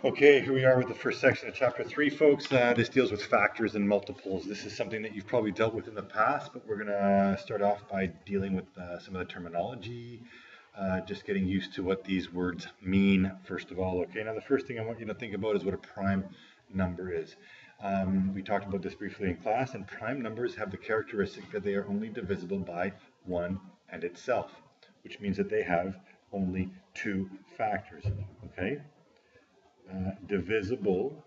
Okay, here we are with the first section of chapter 3, folks. This deals with factors and multiples. This is something that you've probably dealt with in the past, but we're going to start off by dealing with some of the terminology, just getting used to what these words mean, first of all. Okay, now the first thing I want you to think about is what a prime number is. We talked about this briefly in class, and prime numbers have the characteristic that they are only divisible by 1 and itself, which means that they have only 2 factors, okay? Divisible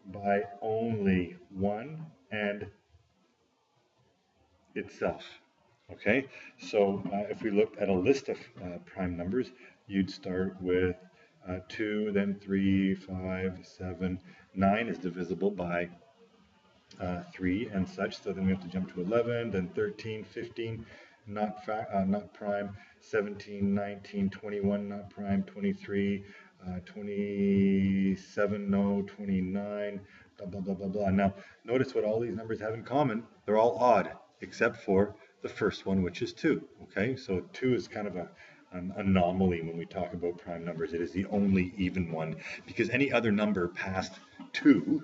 by only 1 and itself. Okay, so if we looked at a list of prime numbers, you'd start with 2, then 3, 5, 7, 9 is divisible by 3 and such, so then we have to jump to 11, then 13, 15, not prime, 17, 19, 21, not prime, 23, 27, no, 29, blah, blah, blah, blah, blah. Now, notice what all these numbers have in common. They're all odd, except for the first one, which is 2, okay? So 2 is kind of an anomaly when we talk about prime numbers. It is the only even one, because any other number past 2,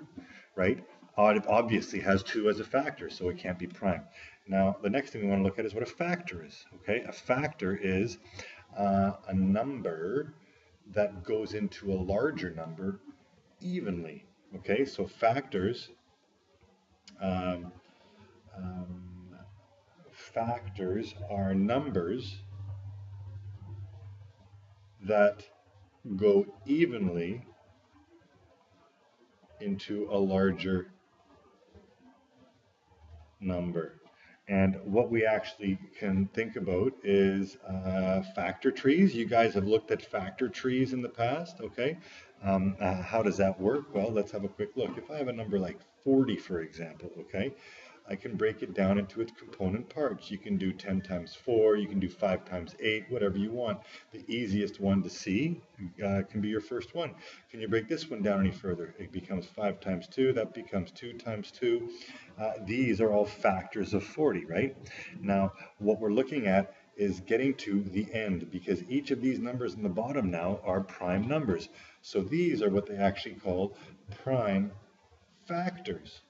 right, obviously has 2 as a factor, so it can't be prime. Now, the next thing we want to look at is what a factor is, okay? A factor is a number that goes into a larger number evenly, okay? So factors, factors are numbers that go evenly into a larger number. And what we actually can think about is factor trees. You guys have looked at factor trees in the past, okay? How does that work? Well, let's have a quick look. If I have a number like 40, for example, okay, I can break it down into its component parts. You can do 10 times 4, you can do 5 times 8, whatever you want. The easiest one to see can be your first one. Can you break this one down any further? It becomes 5 times 2, that becomes 2 times 2. These are all factors of 40, right? Now, what we're looking at is getting to the end, because each of these numbers in the bottom now are prime numbers. So these are what they actually call prime factors.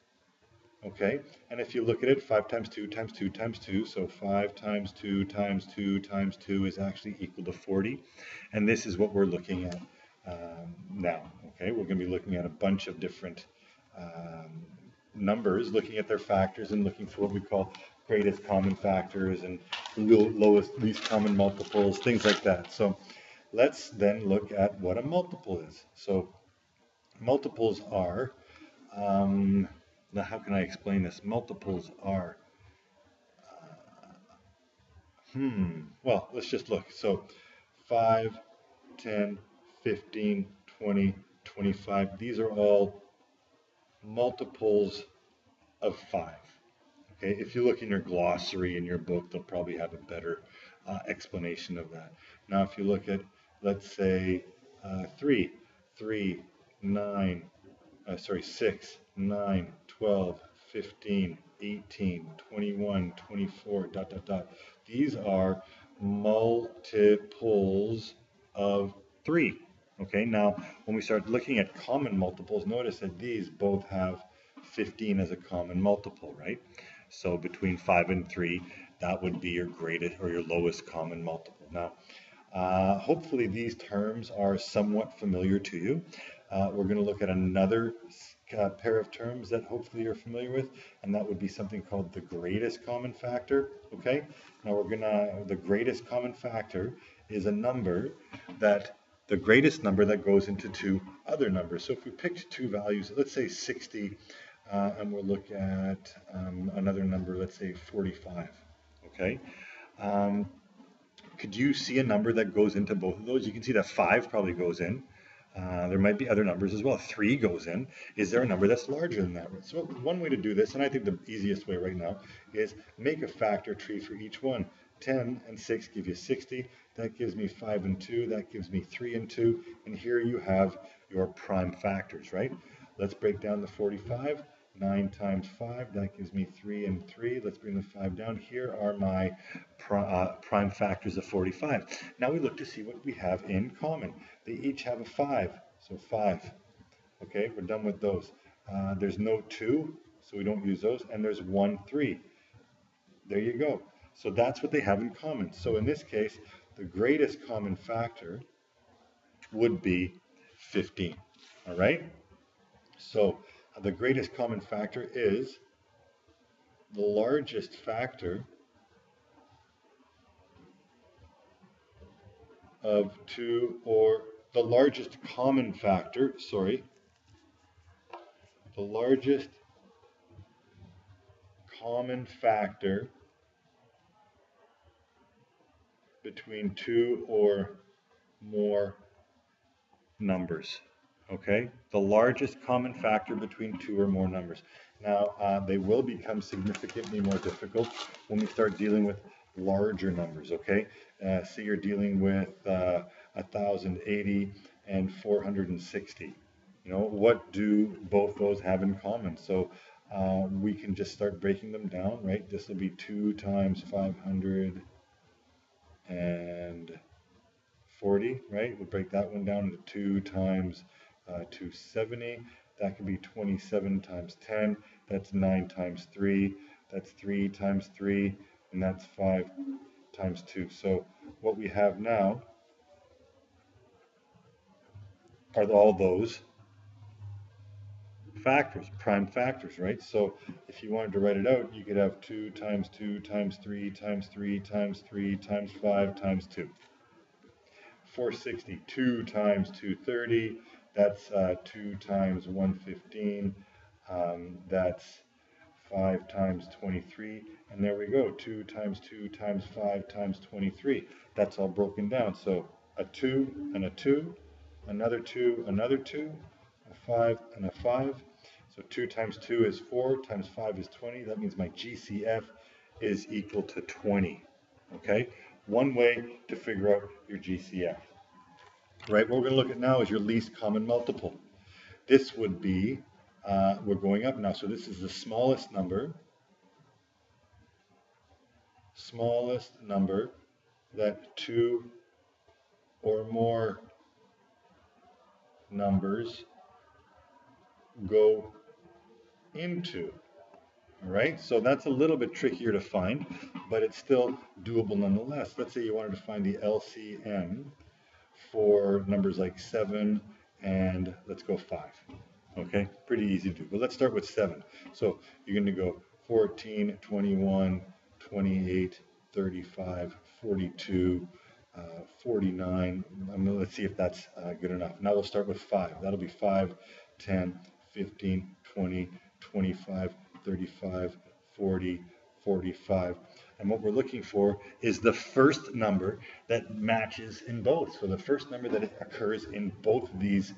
Okay, and if you look at it, 5 times 2 times 2 times 2, so 5 times 2 times 2 times 2 is actually equal to 40. And this is what we're looking at now. Okay, we're going to be looking at a bunch of different numbers, looking at their factors and looking for what we call greatest common factors and lowest least common multiples, things like that. So let's then look at what a multiple is. So multiples are now, how can I explain this? Multiples are, well, let's just look. So 5, 10, 15, 20, 25, these are all multiples of 5. Okay, if you look in your glossary in your book, they'll probably have a better explanation of that. Now, if you look at, let's say, 3, 6, 9, 12, 15, 18, 21, 24, ... These are multiples of 3. Okay, now when we start looking at common multiples, notice that these both have 15 as a common multiple, right? So between 5 and 3, that would be your greatest or your lowest common multiple. Now, hopefully these terms are somewhat familiar to you. We're going to look at another pair of terms that hopefully you're familiar with, and that would be something called the greatest common factor. Okay, now the greatest common factor is a number that the greatest number that goes into 2 other numbers. So if we picked 2 values, let's say 60, and we'll look at another number, let's say 45. Okay. Could you see a number that goes into both of those? You can see that 5 probably goes in. There might be other numbers as well. 3 goes in. Is there a number that's larger than that? So one way to do this, and I think the easiest way right now, is make a factor tree for each one. 10 and 6 give you 60. That gives me 5 and 2. That gives me 3 and 2. And here you have your prime factors, right? Let's break down the 45. 9 times 5, that gives me 3 and 3. Let's bring the 5 down. Here are my prime factors of 45. Now we look to see what we have in common. They each have a 5. So 5. Okay, we're done with those. There's no 2, so we don't use those. And there's 1, 3. There you go. So that's what they have in common. So in this case, the greatest common factor would be 15. All right? So the greatest common factor is the largest factor of 2, or the largest common factor, sorry, the largest common factor between 2 or more numbers. Okay, the largest common factor between 2 or more numbers. Now, they will become significantly more difficult when we start dealing with larger numbers. Okay, say you're dealing with 1080 and 460. You know, what do both those have in common? So we can just start breaking them down, right? This will be 2 times 500 and 40, right? We'll break that one down into 2 times 270. That can be 27 times 10. That's 9 times 3. That's 3 times 3. And that's 5 times 2. So what we have now are all those factors, prime factors, right? So if you wanted to write it out, you could have 2 times 2 times 3 times 3 times 3 times 5 times 2. 460, 2 times 230, that's 2 times 115, that's 5 times 23, and there we go, 2 times 2 times 5 times 23. That's all broken down. So a 2 and a 2, another 2, another 2, a 5 and a 5. So 2 times 2 is 4, times 5 is 20. That means my GCF is equal to 20. Okay? One way to figure out your GCF. Right, what we're going to look at now is your least common multiple. This would be, we're going up now, so this is the smallest number that 2 or more numbers go into. All right, so that's a little bit trickier to find, but it's still doable nonetheless. Let's say you wanted to find the LCM for numbers like 7 and let's go 5. Okay, pretty easy to do. But let's start with 7. So you're going to go 14, 21, 28, 35, 42, 49. Let's see if that's good enough. Now we'll start with 5. That'll be 5, 10, 15, 20, 25, 35, 40, 45. And what we're looking for is the first number that matches in both. So the first number that occurs in both of these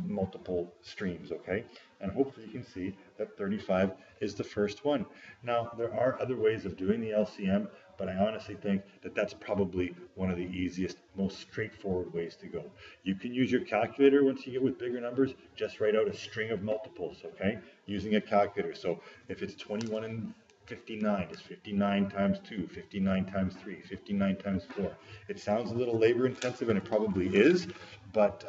multiple streams, okay? And hopefully you can see that 35 is the first one. Now, there are other ways of doing the LCM, but I honestly think that that's probably one of the easiest, most straightforward ways to go. You can use your calculator once you get with bigger numbers, just write out a string of multiples, okay? Using a calculator. So if it's 21 and 59 is 59 times 2, 59 times 3, 59 times 4. It sounds a little labor intensive, and it probably is, but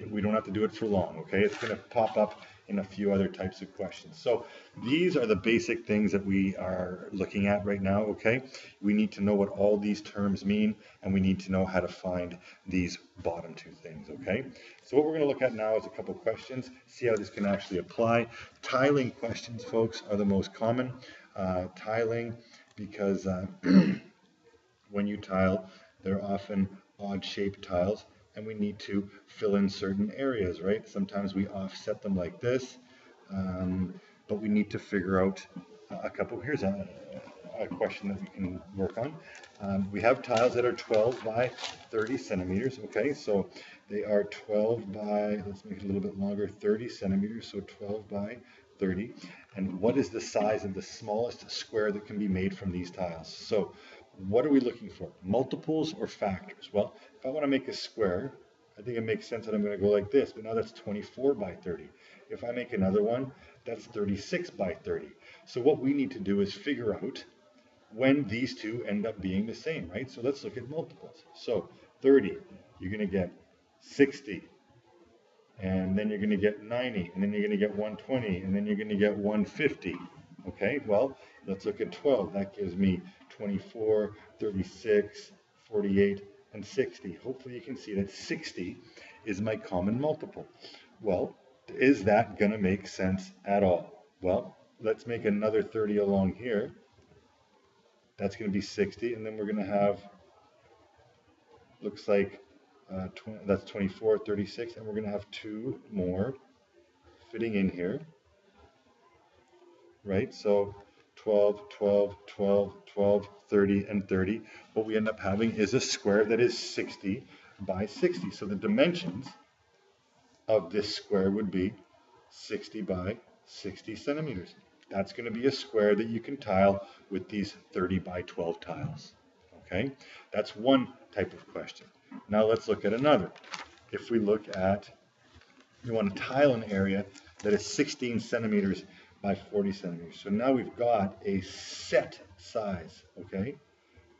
we don't have to do it for long, okay? It's going to pop up in a few other types of questions. So these are the basic things that we are looking at right now, okay? We need to know what all these terms mean, and we need to know how to find these bottom two things, okay? So what we're going to look at now is a couple questions, see how this can actually apply. Tiling questions, folks, are the most common. Tiling, because when you tile, they're often odd-shaped tiles, and we need to fill in certain areas, right? Sometimes we offset them like this, but we need to figure out a couple. Here's a question that we can work on. We have tiles that are 12 by 30 centimeters, okay? So they are 12 by, let's make it a little bit longer, 30 centimeters, so 12 by 30. And what is the size of the smallest square that can be made from these tiles? So what are we looking for? Multiples or factors? Well, if I want to make a square, I think it makes sense that I'm going to go like this, but now that's 24 by 30. If I make another one, that's 36 by 30. So what we need to do is figure out when these two end up being the same, right? So let's look at multiples. So 30, you're going to get 60 and then you're going to get 90, and then you're going to get 120, and then you're going to get 150. Okay, well, let's look at 12. That gives me 24, 36, 48, and 60. Hopefully you can see that 60 is my common multiple. Well, is that going to make sense at all? Well, let's make another 30 along here. That's going to be 60, and then we're going to have, looks like that's 24, 36, and we're going to have two more fitting in here, right? So 12, 12, 12, 12, 30, and 30. What we end up having is a square that is 60 by 60. So the dimensions of this square would be 60 by 60 centimeters. That's going to be a square that you can tile with these 30 by 12 tiles. Okay, that's one type of question. Now let's look at another. If we look at, you want to tile an area that is 16 centimeters by 40 centimeters. So now we've got a set size, okay?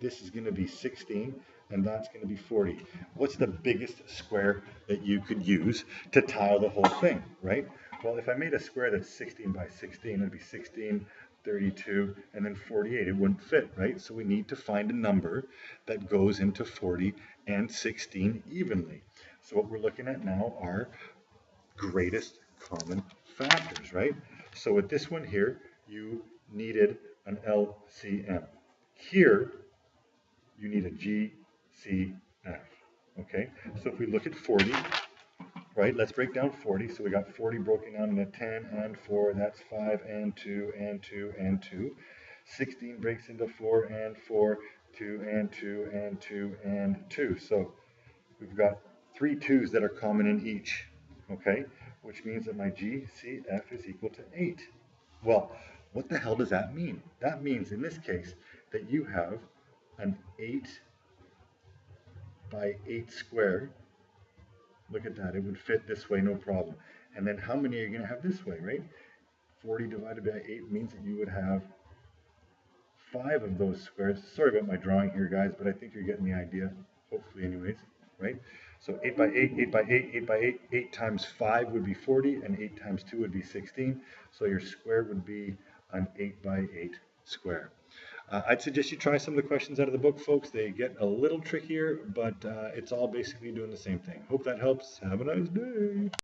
This is going to be 16 and that's going to be 40. What's the biggest square that you could use to tile the whole thing, right? Well, if I made a square that's 16 by 16, it'd be 16, 32, and then 48. It wouldn't fit, right? So we need to find a number that goes into 40 and 16 evenly. So what we're looking at now are greatest common factors, right? So with this one here, you needed an LCM. Here, you need a GCF, okay? So if we look at 40, right, let's break down 40. So we got 40 broken down into 10 and 4, that's 5 and 2 and 2 and 2. 16 breaks into 4 and 4, 2 and 2 and 2 and 2. So we've got 3 2's that are common in each, okay? Which means that my GCF is equal to 8. Well, what the hell does that mean? That means in this case that you have an 8 by 8 square. Look at that, it would fit this way, no problem. And then how many are you going to have this way, right? 40 divided by 8 means that you would have 5 of those squares. Sorry about my drawing here, guys, but I think you're getting the idea, hopefully anyways, right? So 8 by 8, 8 by 8, 8 by 8, 8 times 5 would be 40, and 8 times 2 would be 16. So your square would be an 8 by 8 square. I'd suggest you try some of the questions out of the book, folks. They get a little trickier, but it's all basically doing the same thing. Hope that helps. Have a nice day.